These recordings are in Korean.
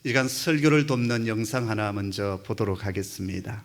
이간 설교를 돕는 영상 하나 먼저 보도록 하겠습니다.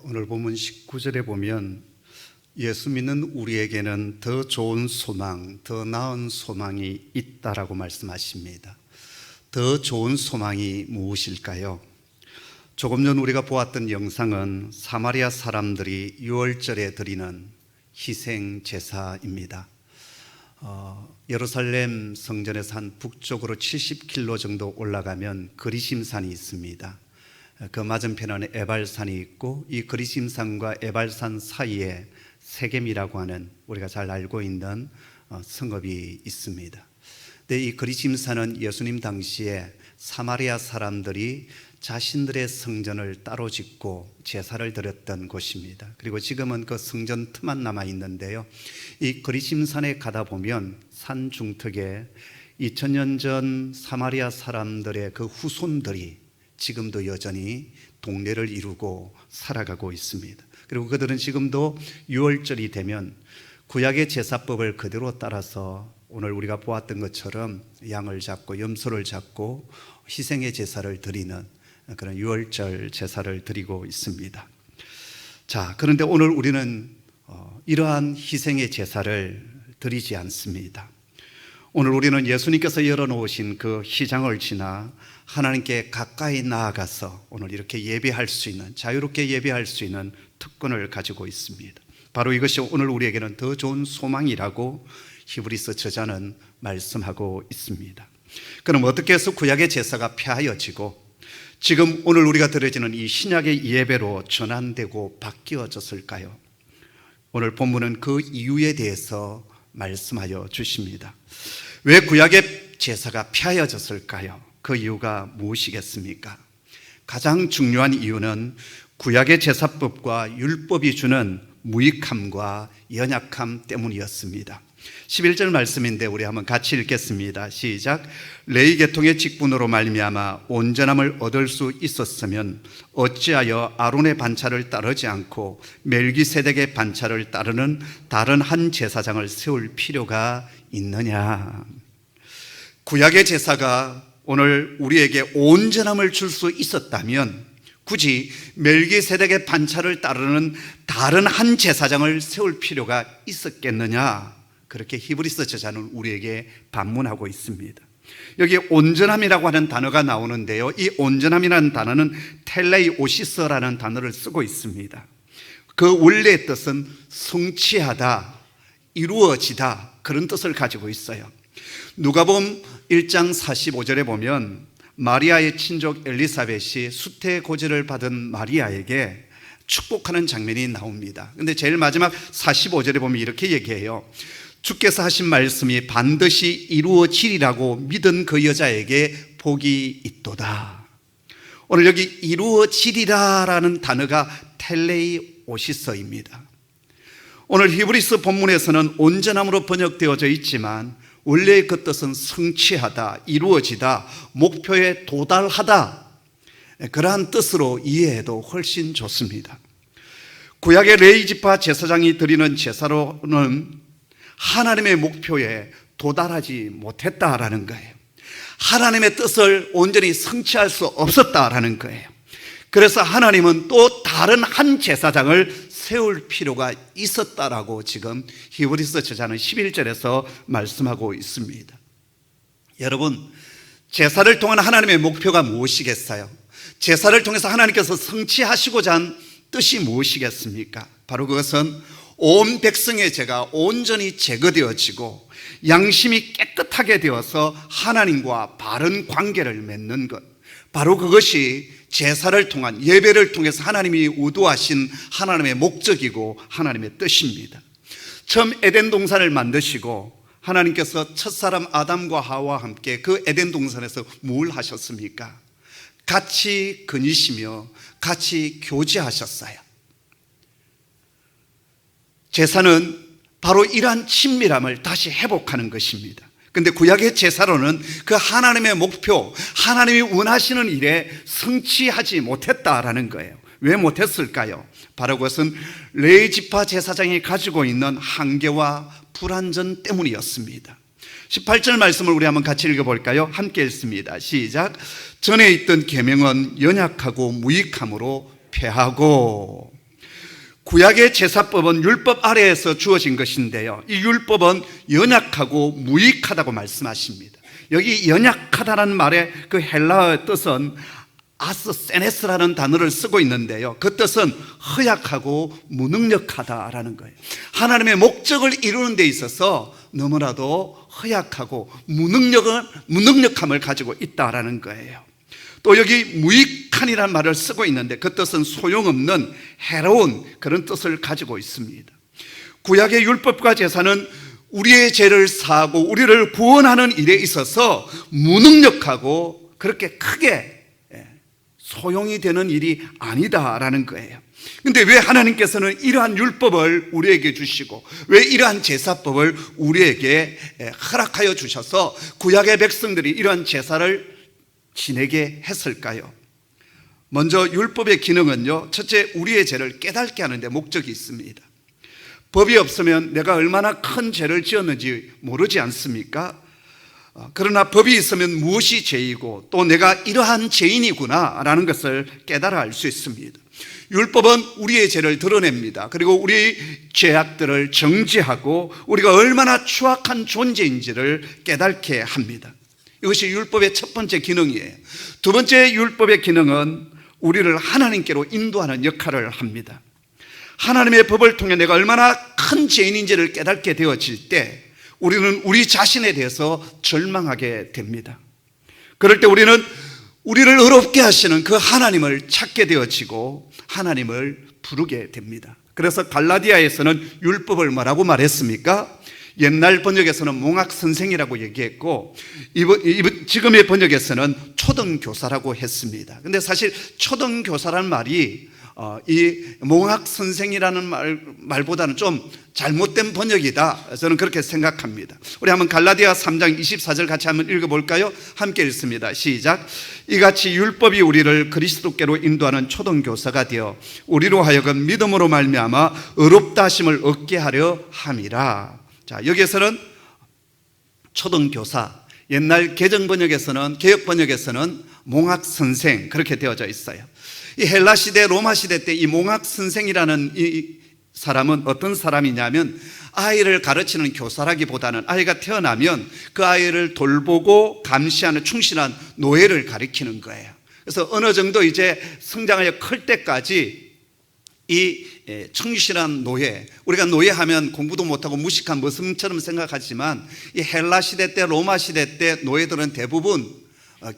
오늘 본문 19절에 보면 예수 믿는 우리에게는 더 좋은 소망, 더 나은 소망이 있다라고 말씀하십니다. 더 좋은 소망이 무엇일까요? 조금 전 우리가 보았던 영상은 사마리아 사람들이 유월절에 드리는 희생 제사입니다. 예루살렘 성전에서 한 북쪽으로 70km 정도 올라가면 그리심산이 있습니다. 그 맞은편에는 에발산이 있고, 이 그리심산과 에발산 사이에 세겜이라고 하는 우리가 잘 알고 있는 성읍이 있습니다. 근데 이 그리심산은 예수님 당시에 사마리아 사람들이 자신들의 성전을 따로 짓고 제사를 드렸던 곳입니다. 그리고 지금은 그 성전 틈만 남아 있는데요. 이 그리심산에 가다 보면 산 중턱에 2000년 전 사마리아 사람들의 그 후손들이 지금도 여전히 동네를 이루고 살아가고 있습니다. 그리고 그들은 지금도 6월절이 되면 구약의 제사법을 그대로 따라서 오늘 우리가 보았던 것처럼 양을 잡고 염소를 잡고 희생의 제사를 드리는 그런 6월절 제사를 드리고 있습니다. 자, 그런데 오늘 우리는 이러한 희생의 제사를 드리지 않습니다. 오늘 우리는 예수님께서 열어놓으신 그 희장을 지나 하나님께 가까이 나아가서 오늘 이렇게 예배할 수 있는, 자유롭게 예배할 수 있는 특권을 가지고 있습니다. 바로 이것이 오늘 우리에게는 더 좋은 소망이라고 히브리서 저자는 말씀하고 있습니다. 그럼 어떻게 해서 구약의 제사가 폐하여지고 지금 오늘 우리가 드려지는 이 신약의 예배로 전환되고 바뀌어졌을까요? 오늘 본문은 그 이유에 대해서 말씀하여 주십니다. 왜 구약의 제사가 폐하여졌을까요? 그 이유가 무엇이겠습니까? 가장 중요한 이유는 구약의 제사법과 율법이 주는 무익함과 연약함 때문이었습니다. 11절 말씀인데 우리 한번 같이 읽겠습니다. 시작. 레위 계통의 직분으로 말미암아 온전함을 얻을 수 있었으면 어찌하여 아론의 반차를 따르지 않고 멜기세덱의 반차를 따르는 다른 한 제사장을 세울 필요가 있느냐. 구약의 제사가 오늘 우리에게 온전함을 줄 수 있었다면 굳이 멜기세덱의 반차를 따르는 다른 한 제사장을 세울 필요가 있었겠느냐. 그렇게 히브리서 저자는 우리에게 반문하고 있습니다. 여기 온전함이라고 하는 단어가 나오는데요, 이 온전함이라는 단어는 텔레이오시스라는 단어를 쓰고 있습니다. 그 원래의 뜻은 성취하다, 이루어지다, 그런 뜻을 가지고 있어요. 누가복음 1장 45절에 보면 마리아의 친족 엘리사벳이 수태고지를 받은 마리아에게 축복하는 장면이 나옵니다. 근데 제일 마지막 45절에 보면 이렇게 얘기해요. 주께서 하신 말씀이 반드시 이루어지리라고 믿은 그 여자에게 복이 있도다. 오늘 여기 이루어지리라라는 단어가 텔레이오시스입니다. 오늘 히브리서 본문에서는 온전함으로 번역되어져 있지만 원래의 그 뜻은 성취하다, 이루어지다, 목표에 도달하다, 그러한 뜻으로 이해해도 훨씬 좋습니다. 구약의 레위지파 제사장이 드리는 제사로는 하나님의 목표에 도달하지 못했다라는 거예요. 하나님의 뜻을 온전히 성취할 수 없었다라는 거예요. 그래서 하나님은 또 다른 한 제사장을 세울 필요가 있었다라고 지금 히브리서 저자는 11절에서 말씀하고 있습니다. 여러분, 제사를 통한 하나님의 목표가 무엇이겠어요? 제사를 통해서 하나님께서 성취하시고자 한 뜻이 무엇이겠습니까? 바로 그것은 온 백성의 죄가 온전히 제거되어지고 양심이 깨끗하게 되어서 하나님과 바른 관계를 맺는 것, 바로 그것이 제사를 통한, 예배를 통해서 하나님이 의도하신 하나님의 목적이고 하나님의 뜻입니다. 처음 에덴 동산을 만드시고 하나님께서 첫사람 아담과 하와와 함께 그 에덴 동산에서 뭘 하셨습니까? 같이 거니시며 같이 교제하셨어요. 제사는 바로 이러한 친밀함을 다시 회복하는 것입니다. 그런데 구약의 제사로는 그 하나님의 목표, 하나님이 원하시는 일에 성취하지 못했다라는 거예요. 왜 못했을까요? 바로 그것은 레위지파 제사장이 가지고 있는 한계와 불완전 때문이었습니다. 18절 말씀을 우리 한번 같이 읽어볼까요? 함께 읽습니다. 시작. 전에 있던 계명은 연약하고 무익함으로 폐하고. 구약의 제사법은 율법 아래에서 주어진 것인데요, 이 율법은 연약하고 무익하다고 말씀하십니다. 여기 연약하다는 말의 그 헬라어 뜻은 아스세네스라는 단어를 쓰고 있는데요, 그 뜻은 허약하고 무능력하다라는 거예요. 하나님의 목적을 이루는 데 있어서 너무나도 허약하고 무능력함을 가지고 있다라는 거예요. 또 여기 무익한이라는 말을 쓰고 있는데 그 뜻은 소용없는, 해로운 그런 뜻을 가지고 있습니다. 구약의 율법과 제사는 우리의 죄를 사하고 우리를 구원하는 일에 있어서 무능력하고 그렇게 크게 소용이 되는 일이 아니다라는 거예요. 근데 왜 하나님께서는 이러한 율법을 우리에게 주시고 왜 이러한 제사법을 우리에게 허락하여 주셔서 구약의 백성들이 이러한 제사를 지내게 했을까요? 먼저 율법의 기능은요, 첫째, 우리의 죄를 깨닫게 하는 데 목적이 있습니다. 법이 없으면 내가 얼마나 큰 죄를 지었는지 모르지 않습니까? 그러나 법이 있으면 무엇이 죄이고 또 내가 이러한 죄인이구나 라는 것을 깨달아 알 수 있습니다. 율법은 우리의 죄를 드러냅니다. 그리고 우리의 죄악들을 정지하고 우리가 얼마나 추악한 존재인지를 깨닫게 합니다. 이것이 율법의 첫 번째 기능이에요. 두 번째 율법의 기능은 우리를 하나님께로 인도하는 역할을 합니다. 하나님의 법을 통해 내가 얼마나 큰 죄인인지를 깨닫게 되어질 때 우리는 우리 자신에 대해서 절망하게 됩니다. 그럴 때 우리는 우리를 어렵게 하시는 그 하나님을 찾게 되어지고 하나님을 부르게 됩니다. 그래서 갈라디아에서는 율법을 뭐라고 말했습니까? 옛날 번역에서는 몽학선생이라고 얘기했고 지금의 번역에서는 초등교사라고 했습니다. 근데 사실 초등교사라는 말이 이 몽학선생이라는 말보다는 좀 잘못된 번역이다, 저는 그렇게 생각합니다. 우리 한번 갈라디아 3장 24절 같이 한번 읽어볼까요? 함께 읽습니다. 시작. 이같이 율법이 우리를 그리스도께로 인도하는 초등교사가 되어 우리로 하여금 믿음으로 말미암아 의롭다 하심을 얻게 하려 함이라. 자, 여기에서는 초등교사, 옛날 개정 번역에서는, 개혁 번역에서는 몽학선생 그렇게 되어져 있어요. 이 헬라 시대, 로마 시대 때 이 몽학선생이라는 이 사람은 어떤 사람이냐면 아이를 가르치는 교사라기보다는 아이가 태어나면 그 아이를 돌보고 감시하는 충실한 노예를 가리키는 거예요. 그래서 어느 정도 이제 성장하여 클 때까지 이 충실한 노예, 우리가 노예하면 공부도 못하고 무식한 머슴처럼 생각하지만 이 헬라 시대 때, 로마 시대 때 노예들은 대부분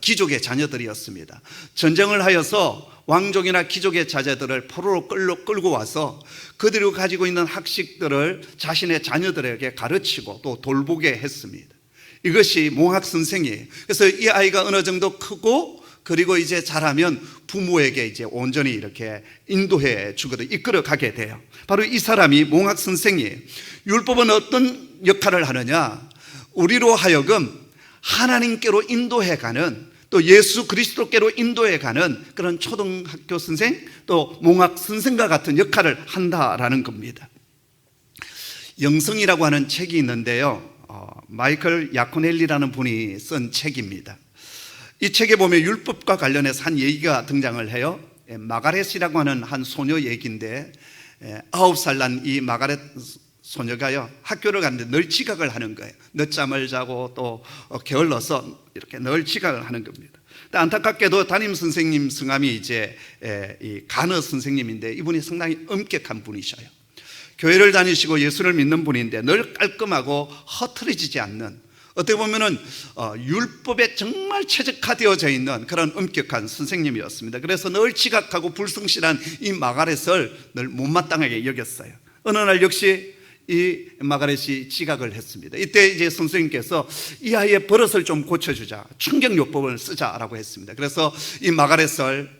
귀족의 자녀들이었습니다. 전쟁을 하여서 왕족이나 귀족의 자제들을 포로로 끌고 와서 그들이 가지고 있는 학식들을 자신의 자녀들에게 가르치고 또 돌보게 했습니다. 이것이 몽학선생이에요. 그래서 이 아이가 어느 정도 크고 그리고 이제 자라면 부모에게 이제 온전히 이렇게 인도해 주거든, 이끌어 가게 돼요. 바로 이 사람이 몽학선생이에요. 율법은 어떤 역할을 하느냐? 우리로 하여금 하나님께로 인도해가는, 또 예수 그리스도께로 인도해가는 그런 초등학교 선생, 또 몽학 선생과 같은 역할을 한다라는 겁니다. 영성이라고 하는 책이 있는데요, 마이클 야코넬리라는 분이 쓴 책입니다. 이 책에 보면 율법과 관련해서 한 얘기가 등장을 해요. 마가렛이라고 하는 한 소녀 얘기인데 9살 난 이 마가렛 소녀가요, 학교를 갔는데 늘 지각을 하는 거예요. 늦잠을 자고 또 게을러서 이렇게 늘 지각을 하는 겁니다. 근데 안타깝게도 담임 선생님 성함이 이제 이 가너 선생님인데 이분이 상당히 엄격한 분이셔요. 교회를 다니시고 예수를 믿는 분인데 늘 깔끔하고 허트러지지 않는, 어떻게 보면은 율법에 정말 최적화되어져 있는 그런 엄격한 선생님이었습니다. 그래서 늘 지각하고 불성실한 이 마가렛을 늘 못마땅하게 여겼어요. 어느 날 역시 이 마가렛이 지각을 했습니다. 이때 이제 선생님께서 이 아이의 버릇을 좀 고쳐주자, 충격요법을 쓰자라고 했습니다. 그래서 이 마가렛을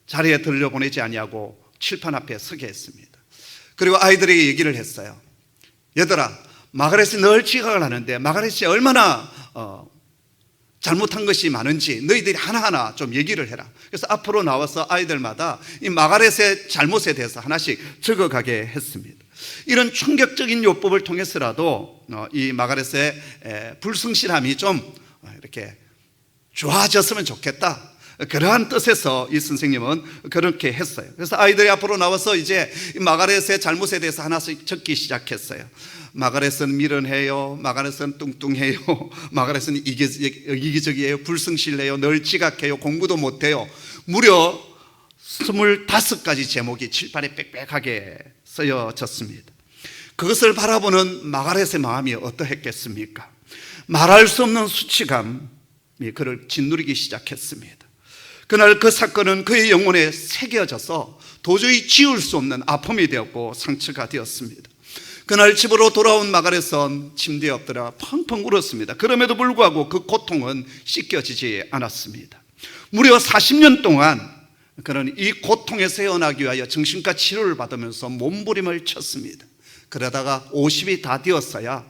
자리에 들여보내지 아니하고 칠판 앞에 서게 했습니다. 그리고 아이들에게 얘기를 했어요. 얘들아, 마가렛이 늘 지각을 하는데 마가렛이 얼마나 잘못한 것이 많은지 너희들이 하나하나 좀 얘기를 해라. 그래서 앞으로 나와서 아이들마다 이 마가렛의 잘못에 대해서 하나씩 적어가게 했습니다. 이런 충격적인 율법을 통해서라도 이 마가렛의 불성실함이 좀 이렇게 좋아졌으면 좋겠다, 그러한 뜻에서 이 선생님은 그렇게 했어요. 그래서 아이들이 앞으로 나와서 이제 마가렛의 잘못에 대해서 하나씩 적기 시작했어요. 마가렛은 미련해요, 마가렛은 뚱뚱해요, 마가렛은 이기적이에요, 불성실해요, 늘 지각해요, 공부도 못해요. 무려 25가지 제목이 칠판에 빽빽하게 쓰여졌습니다. 그것을 바라보는 마가렛의 마음이 어떠했겠습니까? 말할 수 없는 수치감이 그를 짓누르기 시작했습니다. 그날 그 사건은 그의 영혼에 새겨져서 도저히 지울 수 없는 아픔이 되었고 상처가 되었습니다. 그날 집으로 돌아온 마가렛은 침대에 엎드려 펑펑 울었습니다. 그럼에도 불구하고 그 고통은 씻겨지지 않았습니다. 무려 40년 동안 그는 이 고통에서 헤어나기 위하여 정신과 치료를 받으면서 몸부림을 쳤습니다. 그러다가 50이 다 되었어야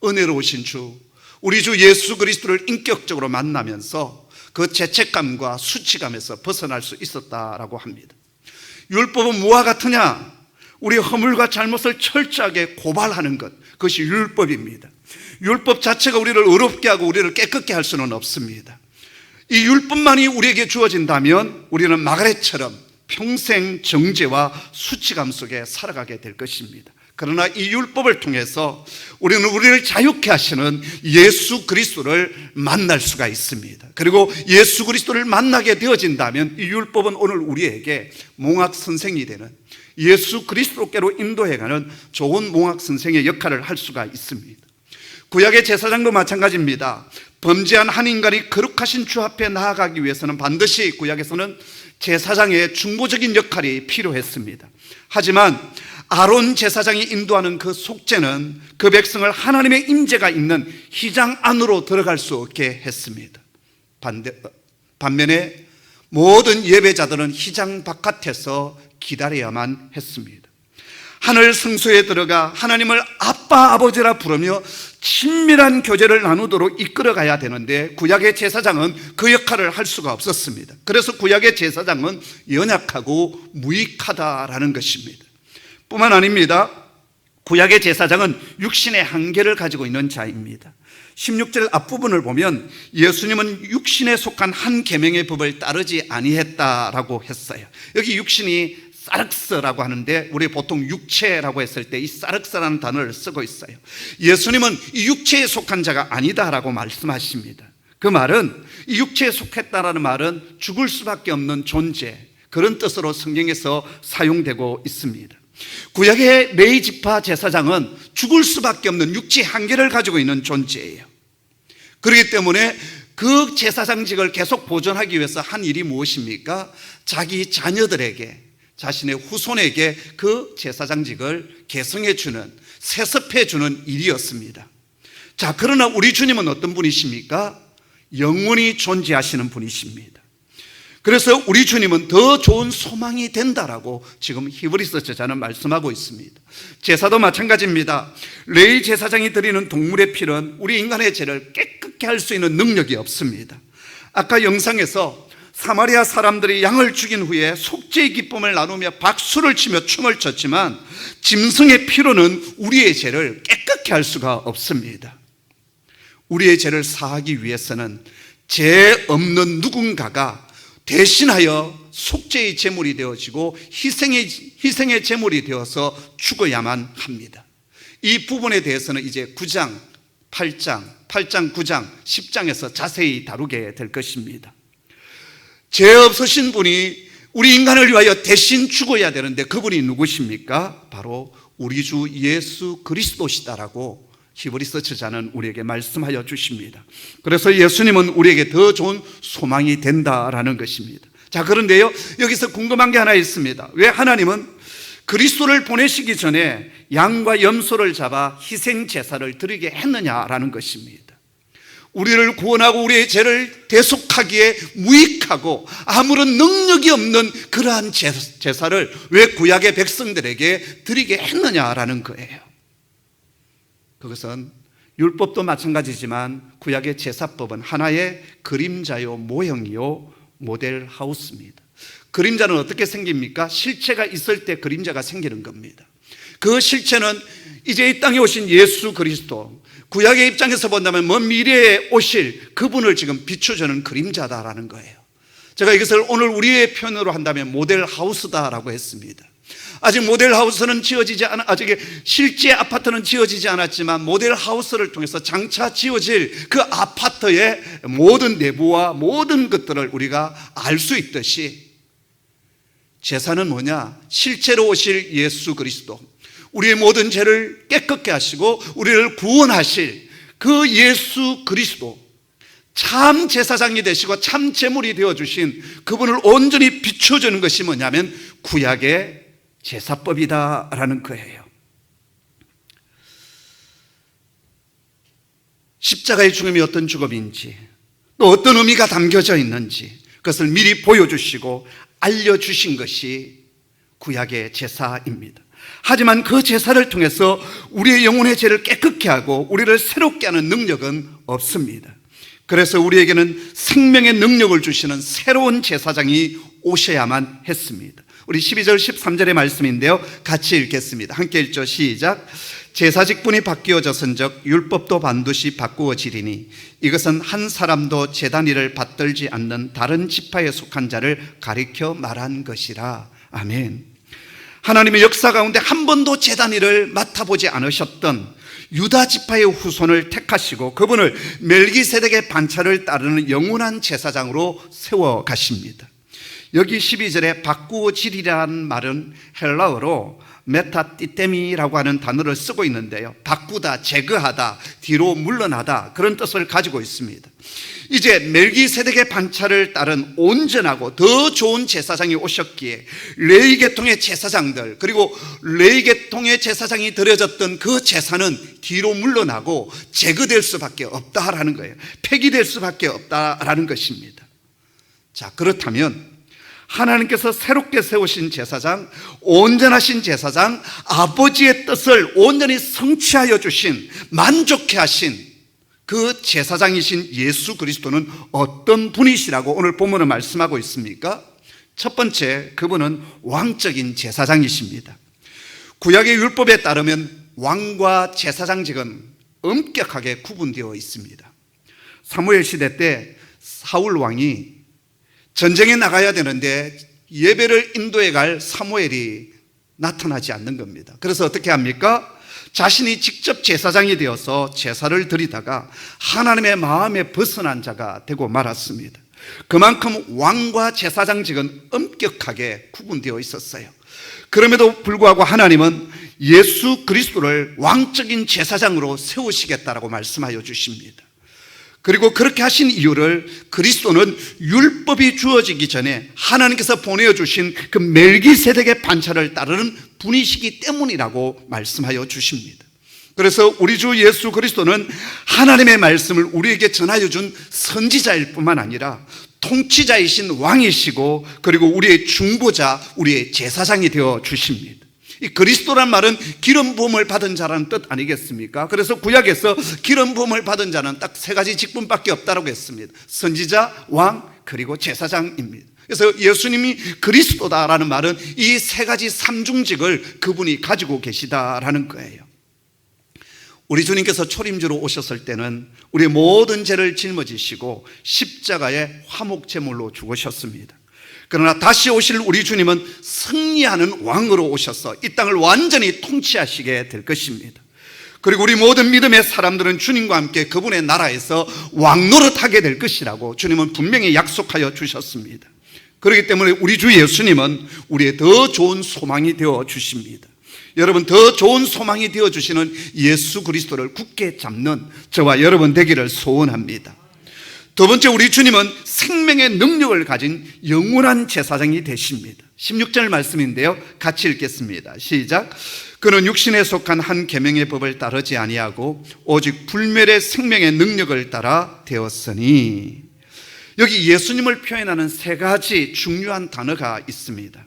은혜로우신 주, 우리 주 예수 그리스도를 인격적으로 만나면서 그 죄책감과 수치감에서 벗어날 수 있었다라고 합니다. 율법은 무엇과 같으냐? 우리 허물과 잘못을 철저하게 고발하는 것, 그것이 율법입니다. 율법 자체가 우리를 의롭게 하고 우리를 깨끗게 할 수는 없습니다. 이 율법만이 우리에게 주어진다면 우리는 마가렛처럼 평생 정죄와 수치감 속에 살아가게 될 것입니다. 그러나 이 율법을 통해서 우리는 우리를 자유케 하시는 예수 그리스도를 만날 수가 있습니다. 그리고 예수 그리스도를 만나게 되어진다면 이 율법은 오늘 우리에게 몽학 선생이 되는, 예수 그리스도께로 인도해가는 좋은 몽학 선생의 역할을 할 수가 있습니다. 구약의 제사장도 마찬가지입니다. 범죄한 한 인간이 거룩하신 주 앞에 나아가기 위해서는 반드시 구약에서는 제사장의 중보적인 역할이 필요했습니다. 하지만 아론 제사장이 인도하는 그 속죄는 그 백성을 하나님의 임재가 있는 휘장 안으로 들어갈 수 없게 했습니다. 반면에 모든 예배자들은 휘장 바깥에서 기다려야만 했습니다. 하늘 성소에 들어가 하나님을 아빠 아버지라 부르며 친밀한 교제를 나누도록 이끌어가야 되는데 구약의 제사장은 그 역할을 할 수가 없었습니다. 그래서 구약의 제사장은 연약하고 무익하다라는 것입니다. 뿐만 아닙니다. 구약의 제사장은 육신의 한계를 가지고 있는 자입니다. 16절 앞부분을 보면 예수님은 육신에 속한 한 계명의 법을 따르지 아니했다라고 했어요. 여기 육신이 사륵스라고 하는데 우리 보통 육체라고 했을 때 이 사륵스라는 단어를 쓰고 있어요. 예수님은 이 육체에 속한 자가 아니다라고 말씀하십니다. 그 말은 이 육체에 속했다라는 말은 죽을 수밖에 없는 존재, 그런 뜻으로 성경에서 사용되고 있습니다. 구약의 레위 지파 제사장은 죽을 수밖에 없는 육체 한계를 가지고 있는 존재예요. 그렇기 때문에 그 제사장직을 계속 보존하기 위해서 한 일이 무엇입니까? 자기 자녀들에게, 자신의 후손에게 그 제사장직을 계승해주는, 세습해주는 일이었습니다. 자, 그러나 우리 주님은 어떤 분이십니까? 영원히 존재하시는 분이십니다. 그래서 우리 주님은 더 좋은 소망이 된다라고 지금 히브리서 저자는 말씀하고 있습니다. 제사도 마찬가지입니다. 레위 제사장이 드리는 동물의 피는 우리 인간의 죄를 깨끗게 할 수 있는 능력이 없습니다. 아까 영상에서 사마리아 사람들이 양을 죽인 후에 속죄의 기쁨을 나누며 박수를 치며 춤을 췄지만 짐승의 피로는 우리의 죄를 깨끗게 할 수가 없습니다. 우리의 죄를 사하기 위해서는 죄 없는 누군가가 대신하여 속죄의 제물이 되어지고 희생의 제물이 되어서 죽어야만 합니다. 이 부분에 대해서는 이제 9장, 8장, 9장, 10장에서 자세히 다루게 될 것입니다. 죄 없으신 분이 우리 인간을 위하여 대신 죽어야 되는데 그분이 누구십니까? 바로 우리 주 예수 그리스도시다라고 히브리서 저자는 우리에게 말씀하여 주십니다. 그래서 예수님은 우리에게 더 좋은 소망이 된다라는 것입니다. 자, 그런데요, 여기서 궁금한 게 하나 있습니다. 왜 하나님은 그리스도를 보내시기 전에 양과 염소를 잡아 희생 제사를 드리게 했느냐라는 것입니다. 우리를 구원하고 우리의 죄를 대속하기에 무익하고 아무런 능력이 없는 그러한 제사를 왜 구약의 백성들에게 드리게 했느냐라는 거예요. 그것은 율법도 마찬가지지만 구약의 제사법은 하나의 그림자요 모형이요 모델하우스입니다. 그림자는 어떻게 생깁니까? 실체가 있을 때 그림자가 생기는 겁니다. 그 실체는 이제 이 땅에 오신 예수 그리스도, 구약의 입장에서 본다면 먼 미래에 오실 그분을 지금 비춰주는 그림자다라는 거예요. 제가 이것을 오늘 우리의 표현으로 한다면 모델하우스다라고 했습니다. 아직 모델하우스는 아직 실제 아파트는 지어지지 않았지만 모델하우스를 통해서 장차 지어질 그 아파트의 모든 내부와 모든 것들을 우리가 알 수 있듯이 제사는 뭐냐? 실제로 오실 예수 그리스도, 우리의 모든 죄를 깨끗게 하시고 우리를 구원하실 그 예수 그리스도, 참 제사장이 되시고 참 제물이 되어주신 그분을 온전히 비춰주는 것이 뭐냐면 구약의 제사법이다라는 거예요. 십자가의 죽음이 어떤 죽음인지, 또 어떤 의미가 담겨져 있는지 그것을 미리 보여주시고 알려주신 것이 구약의 제사입니다. 하지만 그 제사를 통해서 우리의 영혼의 죄를 깨끗게 하고 우리를 새롭게 하는 능력은 없습니다. 그래서 우리에게는 생명의 능력을 주시는 새로운 제사장이 오셔야만 했습니다. 우리 12절 13절의 말씀인데요, 같이 읽겠습니다. 함께 읽죠. 시작. 제사 직분이 바뀌어졌은즉 율법도 반드시 바꾸어지리니 이것은 한 사람도 제단 일을 받들지 않는 다른 지파에 속한 자를 가리켜 말한 것이라. 아멘. 하나님의 역사 가운데 한 번도 제단 일을 맡아보지 않으셨던 유다 지파의 후손을 택하시고 그분을 멜기세덱의 반차를 따르는 영원한 제사장으로 세워 가십니다. 여기 12절에 바꾸어지리라는 말은 헬라어로 메타티테미라고 하는 단어를 쓰고 있는데요, 바꾸다, 제거하다, 뒤로 물러나다, 그런 뜻을 가지고 있습니다. 이제 멜기세덱의 반차를 따른 온전하고 더 좋은 제사장이 오셨기에 레위 계통의 제사장들, 그리고 레위 계통의 제사장이 드려졌던 그 제사는 뒤로 물러나고 제거될 수밖에 없다라는 거예요. 폐기될 수밖에 없다라는 것입니다. 자, 그렇다면 하나님께서 새롭게 세우신 제사장, 온전하신 제사장, 아버지의 뜻을 온전히 성취하여 주신, 만족해 하신 그 제사장이신 예수 그리스도는 어떤 분이시라고 오늘 본문은 말씀하고 있습니까? 첫 번째, 그분은 왕적인 제사장이십니다. 구약의 율법에 따르면 왕과 제사장직은 엄격하게 구분되어 있습니다. 사무엘 시대 때 사울 왕이 전쟁에 나가야 되는데 예배를 인도해 갈 사무엘이 나타나지 않는 겁니다. 그래서 어떻게 합니까? 자신이 직접 제사장이 되어서 제사를 드리다가 하나님의 마음에 벗어난 자가 되고 말았습니다. 그만큼 왕과 제사장직은 엄격하게 구분되어 있었어요. 그럼에도 불구하고 하나님은 예수 그리스도를 왕적인 제사장으로 세우시겠다라고 말씀하여 주십니다. 그리고 그렇게 하신 이유를 그리스도는 율법이 주어지기 전에 하나님께서 보내주신 그 멜기세덱의 반차를 따르는 분이시기 때문이라고 말씀하여 주십니다. 그래서 우리 주 예수 그리스도는 하나님의 말씀을 우리에게 전하여 준 선지자일 뿐만 아니라 통치자이신 왕이시고 그리고 우리의 중보자, 우리의 제사장이 되어 주십니다. 이 그리스도란 말은 기름 부음을 받은 자라는 뜻 아니겠습니까? 그래서 구약에서 기름 부음을 받은 자는 딱 세 가지 직분밖에 없다고 했습니다. 선지자, 왕, 그리고 제사장입니다. 그래서 예수님이 그리스도다라는 말은 이 세 가지 삼중직을 그분이 가지고 계시다라는 거예요. 우리 주님께서 초림주로 오셨을 때는 우리의 모든 죄를 짊어지시고 십자가에 화목제물로 죽으셨습니다. 그러나 다시 오실 우리 주님은 승리하는 왕으로 오셔서 이 땅을 완전히 통치하시게 될 것입니다. 그리고 우리 모든 믿음의 사람들은 주님과 함께 그분의 나라에서 왕노릇하게 될 것이라고 주님은 분명히 약속하여 주셨습니다. 그렇기 때문에 우리 주 예수님은 우리의 더 좋은 소망이 되어 주십니다. 여러분, 더 좋은 소망이 되어 주시는 예수 그리스도를 굳게 잡는 저와 여러분 되기를 소원합니다. 두 번째, 우리 주님은 생명의 능력을 가진 영원한 제사장이 되십니다. 16절 말씀인데요, 같이 읽겠습니다. 시작. 그는 육신에 속한 한 계명의 법을 따르지 아니하고 오직 불멸의 생명의 능력을 따라 되었으니. 여기 예수님을 표현하는 세 가지 중요한 단어가 있습니다.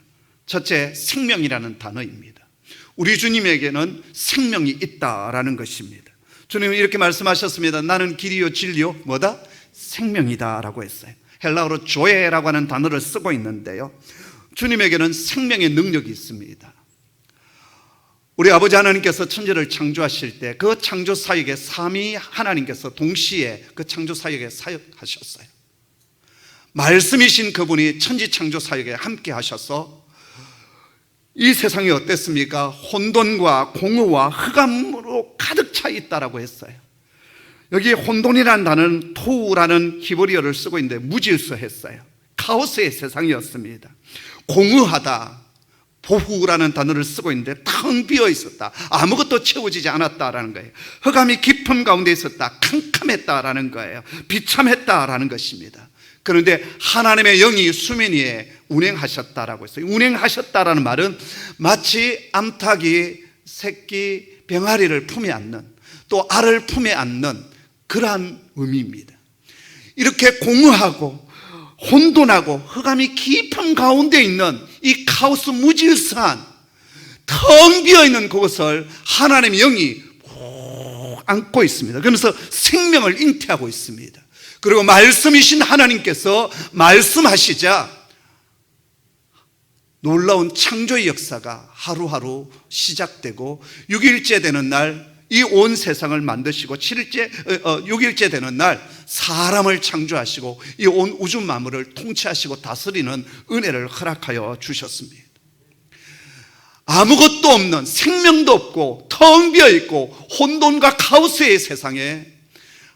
첫째, 생명이라는 단어입니다. 우리 주님에게는 생명이 있다라는 것입니다. 주님은 이렇게 말씀하셨습니다. 나는 길이요 진리요 뭐다? 생명이다 라고 했어요. 헬라어로 조에라고 하는 단어를 쓰고 있는데요, 주님에게는 생명의 능력이 있습니다. 우리 아버지 하나님께서 천지를 창조하실 때 그 창조 사역에 삼위 하나님께서 동시에 그 창조 사역에 사역하셨어요. 말씀이신 그분이 천지 창조 사역에 함께 하셔서 이 세상이 어땠습니까? 혼돈과 공허와 흑암으로 가득 차 있다라고 했어요. 여기 혼돈이라는 단어는 토우라는 히브리어를 쓰고 있는데 무질서했어요. 카오스의 세상이었습니다. 공허하다, 보후라는 단어를 쓰고 있는데 텅 비어 있었다, 아무것도 채워지지 않았다라는 거예요. 흑암이 깊은 가운데 있었다, 캄캄했다라는 거예요. 비참했다라는 것입니다. 그런데 하나님의 영이 수면 위에 운행하셨다라고 했어요. 운행하셨다라는 말은 마치 암탉이 새끼 병아리를 품에 안는, 또 알을 품에 안는 그러한 의미입니다. 이렇게 공허하고 혼돈하고 흑암이 깊은 가운데 있는 이 카오스 무질서한 텅 비어있는 그것을 하나님의 영이 안고 있습니다. 그러면서 생명을 잉태하고 있습니다. 그리고 말씀이신 하나님께서 말씀하시자 놀라운 창조의 역사가 하루하루 시작되고 6일째 되는 날 이 온 세상을 만드시고 6일째 되는 날 사람을 창조하시고 이 온 우주 만물을 통치하시고 다스리는 은혜를 허락하여 주셨습니다. 아무것도 없는, 생명도 없고 텅 비어있고 혼돈과 카오스의 세상에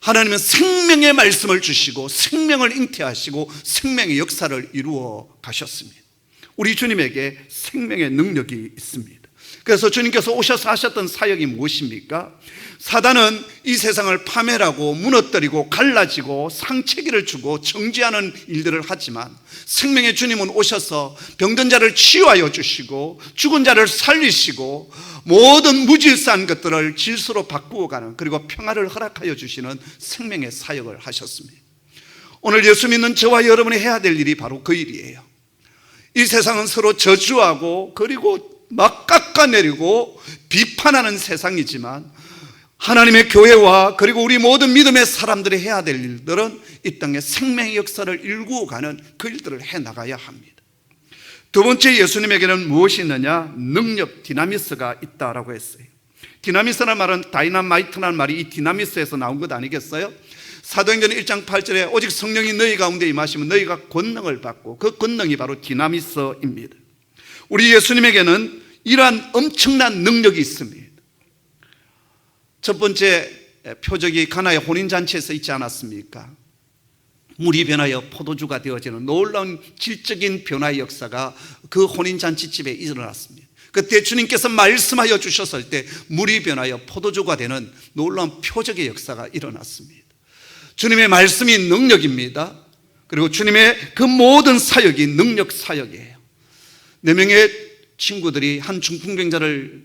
하나님은 생명의 말씀을 주시고 생명을 잉태하시고 생명의 역사를 이루어 가셨습니다. 우리 주님에게 생명의 능력이 있습니다. 그래서 주님께서 오셔서 하셨던 사역이 무엇입니까? 사단은 이 세상을 파멸하고 무너뜨리고 갈라지고 상체기를 주고 정죄하는 일들을 하지만 생명의 주님은 오셔서 병든 자를 치유하여 주시고 죽은 자를 살리시고 모든 무질서한 것들을 질서로 바꾸어가는, 그리고 평화를 허락하여 주시는 생명의 사역을 하셨습니다. 오늘 예수 믿는 저와 여러분이 해야 될 일이 바로 그 일이에요. 이 세상은 서로 저주하고 그리고 막 깎아내리고 비판하는 세상이지만 하나님의 교회와 그리고 우리 모든 믿음의 사람들이 해야 될 일들은 이 땅에 생명의 역사를 일구어가는 그 일들을 해나가야 합니다. 두 번째, 예수님에게는 무엇이 있느냐? 능력, 디나미스가 있다라고 했어요. 디나미스라는 말은 다이나마이트라는 말이 이 디나미스에서 나온 것 아니겠어요? 사도행전 1장 8절에 오직 성령이 너희 가운데 임하시면 너희가 권능을 받고, 그 권능이 바로 디나미스입니다. 우리 예수님에게는 이러한 엄청난 능력이 있습니다. 첫 번째 표적이 가나의 혼인잔치에서 있지 않았습니까? 물이 변하여 포도주가 되어지는 놀라운 질적인 변화의 역사가 그 혼인잔치집에 일어났습니다. 그때 주님께서 말씀하여 주셨을 때 물이 변하여 포도주가 되는 놀라운 표적의 역사가 일어났습니다. 주님의 말씀이 능력입니다. 그리고 주님의 그 모든 사역이 능력 사역이에요. 4명의 친구들이 한 중풍병자를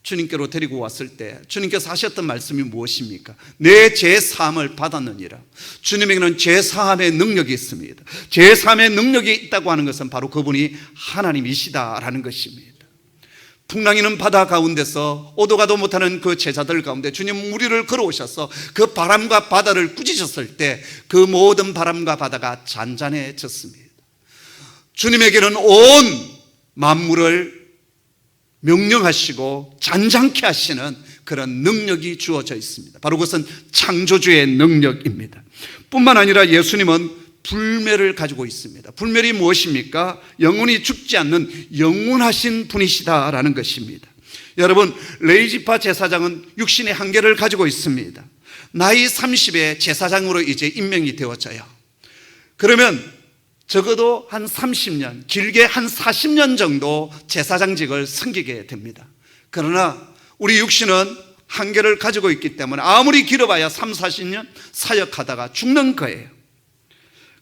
주님께로 데리고 왔을 때 주님께서 하셨던 말씀이 무엇입니까? 내 죄사함을 받았느니라. 주님에게는 죄사함의 능력이 있습니다. 죄사함의 능력이 있다고 하는 것은 바로 그분이 하나님이시다라는 것입니다. 풍랑이는 바다 가운데서 오도 가도 못하는 그 제자들 가운데 주님 무리를 걸어오셔서 그 바람과 바다를 꾸짖으셨을 때 그 모든 바람과 바다가 잔잔해졌습니다. 주님에게는 온 만물을 명령하시고 잔잔케 하시는 그런 능력이 주어져 있습니다. 바로 그것은 창조주의 능력입니다. 뿐만 아니라 예수님은 불멸을 가지고 있습니다. 불멸이 무엇입니까? 영원히 죽지 않는 영원하신 분이시다라는 것입니다. 여러분, 레위지파 제사장은 육신의 한계를 가지고 있습니다. 나이 30에 제사장으로 이제 임명이 되어져요. 그러면 적어도 한 30년, 길게 한 40년 정도 제사장직을 섬기게 됩니다. 그러나 우리 육신은 한계를 가지고 있기 때문에 아무리 길어봐야 3, 40년 사역하다가 죽는 거예요.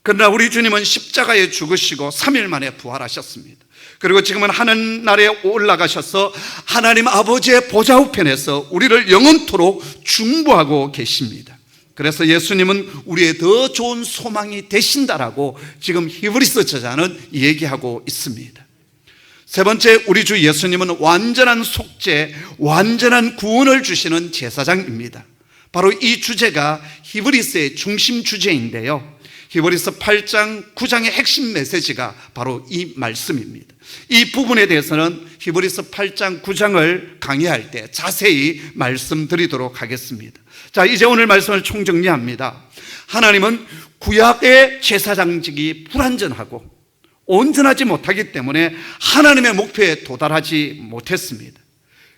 그러나 우리 주님은 십자가에 죽으시고 3일 만에 부활하셨습니다. 그리고 지금은 하늘나라에 올라가셔서 하나님 아버지의 보좌 우편에서 우리를 영원토록 중보하고 계십니다. 그래서 예수님은 우리의 더 좋은 소망이 되신다라고 지금 히브리서 저자는 얘기하고 있습니다. 세 번째, 우리 주 예수님은 완전한 속죄, 완전한 구원을 주시는 제사장입니다. 바로 이 주제가 히브리서의 중심 주제인데요, 히브리서 8장 9장의 핵심 메시지가 바로 이 말씀입니다. 이 부분에 대해서는 히브리서 8장 9장을 강의할 때 자세히 말씀드리도록 하겠습니다. 자, 이제 오늘 말씀을 총정리합니다. 하나님은 구약의 제사장직이 불완전하고 온전하지 못하기 때문에 하나님의 목표에 도달하지 못했습니다.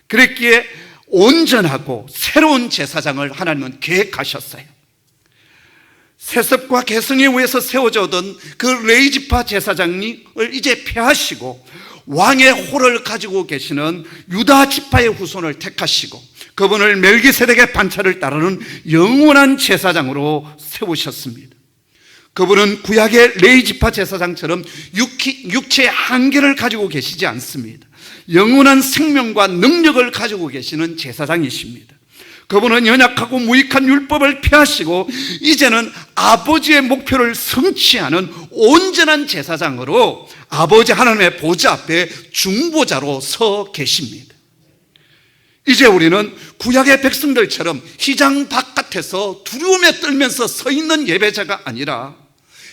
그랬기에 온전하고 새로운 제사장을 하나님은 계획하셨어요. 세습과 계승에 의해서 세워져 오던 그 레위지파 제사장을 이제 폐하시고 왕의 호를 가지고 계시는 유다 지파의 후손을 택하시고 그분을 멜기세덱의 반차를 따르는 영원한 제사장으로 세우셨습니다. 그분은 구약의 레위지파 제사장처럼 육체의 한계를 가지고 계시지 않습니다. 영원한 생명과 능력을 가지고 계시는 제사장이십니다. 그분은 연약하고 무익한 율법을 폐하시고 이제는 아버지의 목표를 성취하는 온전한 제사장으로 아버지 하나님의 보좌 앞에 중보자로 서 계십니다. 이제 우리는 구약의 백성들처럼 휘장 바깥에서 두려움에 떨면서 서 있는 예배자가 아니라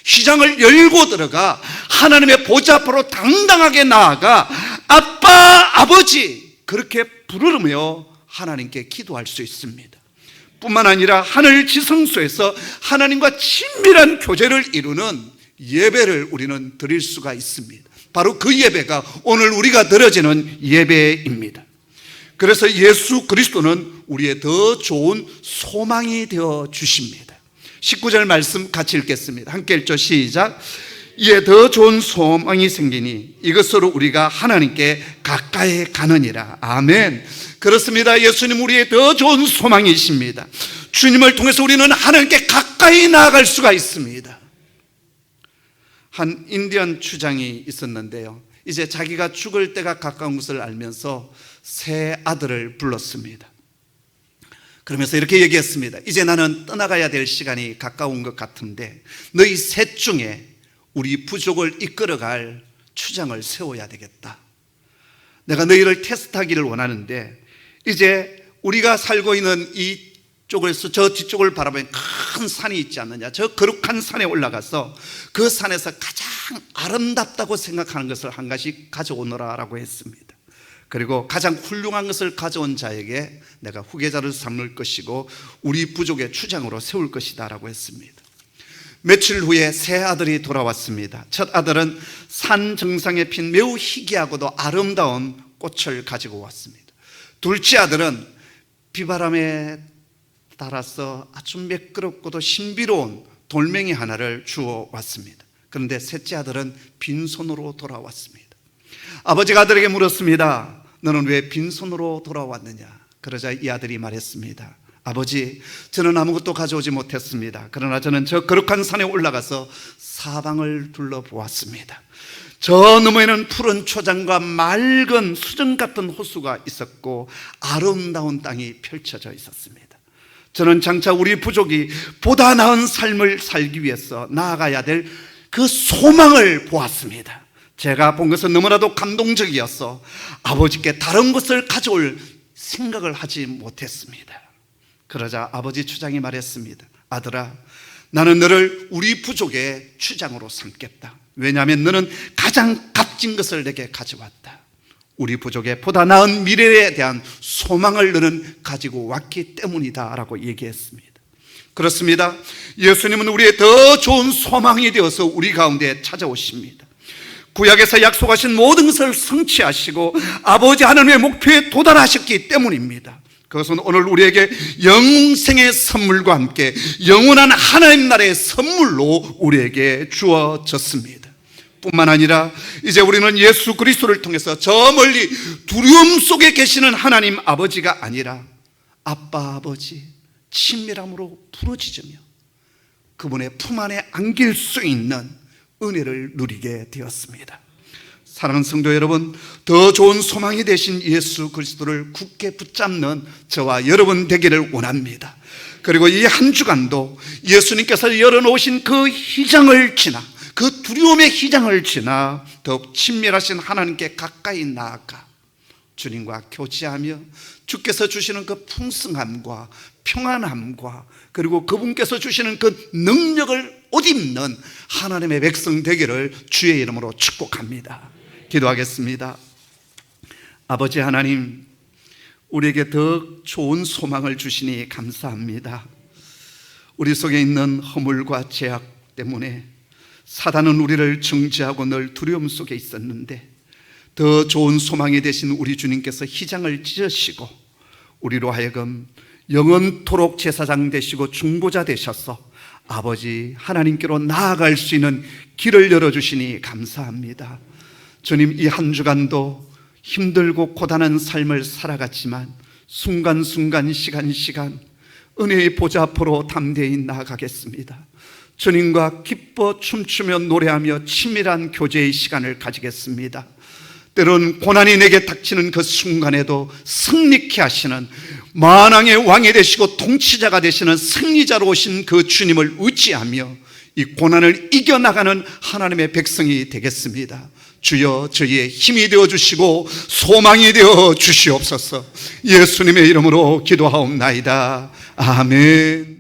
휘장을 열고 들어가 하나님의 보좌 앞으로 당당하게 나아가 아빠, 아버지 그렇게 부르며 하나님께 기도할 수 있습니다. 뿐만 아니라 하늘 지성소에서 하나님과 친밀한 교제를 이루는 예배를 우리는 드릴 수가 있습니다. 바로 그 예배가 오늘 우리가 드려지는 예배입니다. 그래서 예수 그리스도는 우리의 더 좋은 소망이 되어 주십니다. 19절 말씀 같이 읽겠습니다. 함께 읽죠. 시작. 이에 더 좋은 소망이 생기니 이것으로 우리가 하나님께 가까이 가느니라. 아멘. 그렇습니다. 예수님 우리의 더 좋은 소망이십니다. 주님을 통해서 우리는 하나님께 가까이 나아갈 수가 있습니다. 한 인디언 추장이 있었는데요, 이제 자기가 죽을 때가 가까운 것을 알면서 세 아들을 불렀습니다. 그러면서 이렇게 얘기했습니다. 이제 나는 떠나가야 될 시간이 가까운 것 같은데 너희 셋 중에 우리 부족을 이끌어갈 추장을 세워야 되겠다. 내가 너희를 테스트하기를 원하는데 이제 우리가 살고 있는 이쪽에서 저 뒤쪽을 바라보면 큰 산이 있지 않느냐. 저 거룩한 산에 올라가서 그 산에서 가장 아름답다고 생각하는 것을 한 가지 가져오너라라고 했습니다. 그리고 가장 훌륭한 것을 가져온 자에게 내가 후계자를 삼을 것이고 우리 부족의 추장으로 세울 것이다 라고 했습니다. 며칠 후에 세 아들이 돌아왔습니다. 첫 아들은 산 정상에 핀 매우 희귀하고도 아름다운 꽃을 가지고 왔습니다. 둘째 아들은 비바람에 따라서 아주 매끄럽고도 신비로운 돌멩이 하나를 주워 왔습니다. 그런데 셋째 아들은 빈손으로 돌아왔습니다. 아버지가 아들에게 물었습니다. 너는 왜 빈손으로 돌아왔느냐? 그러자 이 아들이 말했습니다. 아버지, 저는 아무것도 가져오지 못했습니다. 그러나 저는 저 거룩한 산에 올라가서 사방을 둘러보았습니다. 저 너머에는 푸른 초장과 맑은 수정 같은 호수가 있었고 아름다운 땅이 펼쳐져 있었습니다. 저는 장차 우리 부족이 보다 나은 삶을 살기 위해서 나아가야 될 그 소망을 보았습니다. 제가 본 것은 너무나도 감동적이어서 아버지께 다른 것을 가져올 생각을 하지 못했습니다. 그러자 아버지 추장이 말했습니다. 아들아, 나는 너를 우리 부족의 추장으로 삼겠다. 왜냐하면 너는 가장 값진 것을 내게 가져왔다. 우리 부족의 보다 나은 미래에 대한 소망을 너는 가지고 왔기 때문이다 라고 얘기했습니다. 그렇습니다. 예수님은 우리의 더 좋은 소망이 되어서 우리 가운데 찾아오십니다. 구약에서 약속하신 모든 것을 성취하시고 아버지 하나님의 목표에 도달하셨기 때문입니다. 그것은 오늘 우리에게 영생의 선물과 함께 영원한 하나님 나라의 선물로 우리에게 주어졌습니다. 뿐만 아니라 이제 우리는 예수 그리스도를 통해서 저 멀리 두려움 속에 계시는 하나님 아버지가 아니라 아빠 아버지 친밀함으로 부르짖으며 그분의 품 안에 안길 수 있는 은혜를 누리게 되었습니다. 사랑하는 성도 여러분, 더 좋은 소망이 되신 예수 그리스도를 굳게 붙잡는 저와 여러분 되기를 원합니다. 그리고 이 한 주간도 예수님께서 열어놓으신 그 휘장을 지나, 그 두려움의 휘장을 지나 더욱 친밀하신 하나님께 가까이 나아가 주님과 교제하며 주께서 주시는 그 풍성함과 평안함과 그리고 그분께서 주시는 그 능력을 옷 입는 하나님의 백성 되기를 주의 이름으로 축복합니다. 기도하겠습니다. 아버지 하나님, 우리에게 더 좋은 소망을 주시니 감사합니다. 우리 속에 있는 허물과 죄악 때문에 사단은 우리를 정죄하고 늘 두려움 속에 있었는데 더 좋은 소망이 되신 우리 주님께서 휘장을 찢으시고 우리로 하여금 영원토록 제사장 되시고 중보자 되셔서 아버지 하나님께로 나아갈 수 있는 길을 열어주시니 감사합니다. 주님, 이 한 주간도 힘들고 고단한 삶을 살아갔지만 순간순간 시간 은혜의 보좌 앞으로 담대히 나아가겠습니다. 주님과 기뻐 춤추며 노래하며 친밀한 교제의 시간을 가지겠습니다. 때론 고난이 내게 닥치는 그 순간에도 승리케 하시는 만왕의 왕이 되시고 통치자가 되시는 승리자로 오신 그 주님을 의지하며 이 고난을 이겨나가는 하나님의 백성이 되겠습니다. 주여 저희의 힘이 되어주시고 소망이 되어 주시옵소서. 예수님의 이름으로 기도하옵나이다. 아멘.